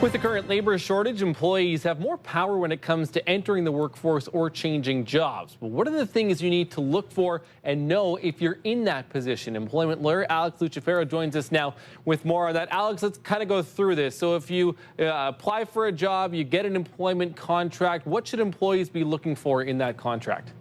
With the current labor shortage, employees have more power when it comes to entering the workforce or changing jobs. But what are the things you need to look for and know if you're in that position? Employment lawyer Alex Lucifero joins us now with more on that. Alex, let's kind of go through this. So if you apply for a job, you get an employment contract, what should employees be looking for in that contract?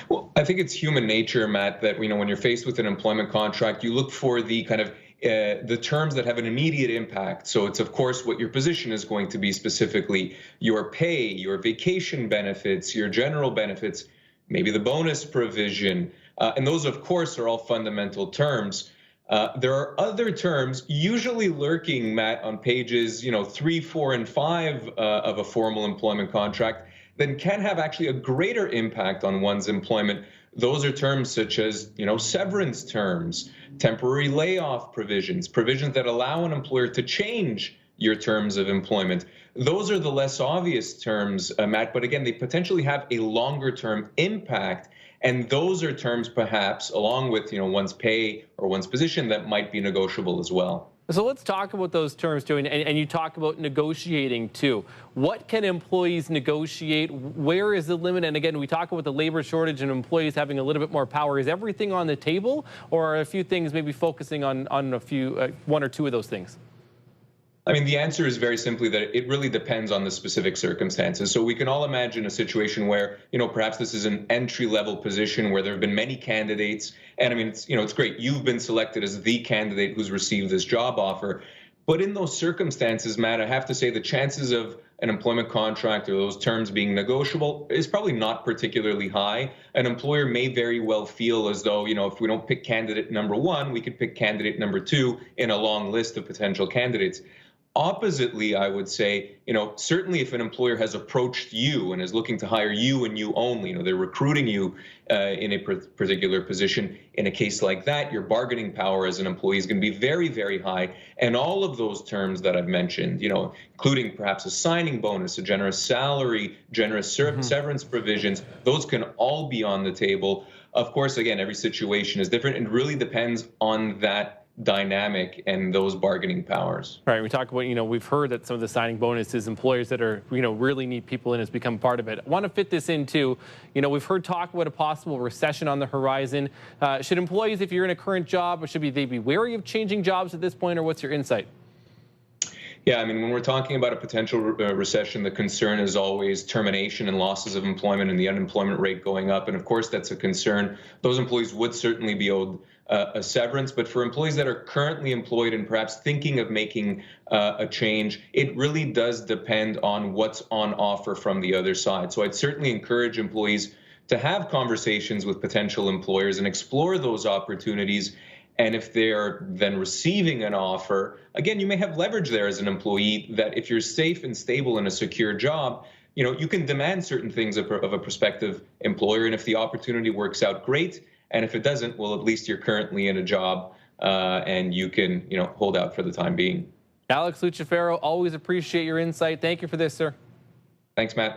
Well, I think it's human nature, Matt, that when you're faced with an employment contract, you look for the kind of the terms that have an immediate impact. So it's, of course, what your position is going to be specifically, your pay, your vacation benefits, your general benefits, maybe the bonus provision. And those, of course, are all fundamental terms. There are other terms usually lurking, Matt, on pages 3, 4, and 5 of a formal employment contract that can have actually a greater impact on one's employment. Those are terms such as, severance terms, temporary layoff provisions, provisions that allow an employer to change your terms of employment. Those are the less obvious terms, Matt, but again, they potentially have a longer term impact. And those are terms perhaps, along with, one's pay or one's position, that might be negotiable as well. So let's talk about those terms too, and you talk about negotiating too. What can employees negotiate? Where is the limit? And again, we talk about the labor shortage and employees having a little bit more power. Is everything on the table, or are a few things maybe focusing on a few, one or two of those things? I mean, the answer is very simply that it really depends on the specific circumstances. So we can all imagine a situation where, perhaps this is an entry-level position where there have been many candidates. And I mean, it's great. You've been selected as the candidate who's received this job offer. But in those circumstances, Matt, I have to say the chances of an employment contract or those terms being negotiable is probably not particularly high. An employer may very well feel as though, if we don't pick candidate number 1, we could pick candidate number 2 in a long list of potential candidates. Oppositely, I would say, certainly if an employer has approached you and is looking to hire you and you only, they're recruiting you in a particular position, in a case like that, your bargaining power as an employee is going to be very, very high. And all of those terms that I've mentioned, including perhaps a signing bonus, a generous salary, generous severance provisions, those can all be on the table. Of course, again, every situation is different and really depends on that dynamic and those bargaining powers. Right. We talk about, we've heard that some of the signing bonuses, employers that are, really need people in has become part of it. I want to fit this into, we've heard talk about a possible recession on the horizon. Should employees, if you're in a current job, or they be wary of changing jobs at this point, or what's your insight? Yeah, I mean, when we're talking about a potential recession, the concern is always termination and losses of employment and the unemployment rate going up. And of course, that's a concern. Those employees would certainly be owed a severance. But for employees that are currently employed and perhaps thinking of making a change, it really does depend on what's on offer from the other side. So I'd certainly encourage employees to have conversations with potential employers and explore those opportunities. And if they're then receiving an offer, again, you may have leverage there as an employee that if you're safe and stable in a secure job, you can demand certain things of a prospective employer. And if the opportunity works out, great. And if it doesn't, well, at least you're currently in a job and you can, hold out for the time being. Alex Lucifero, always appreciate your insight. Thank you for this, sir. Thanks, Matt.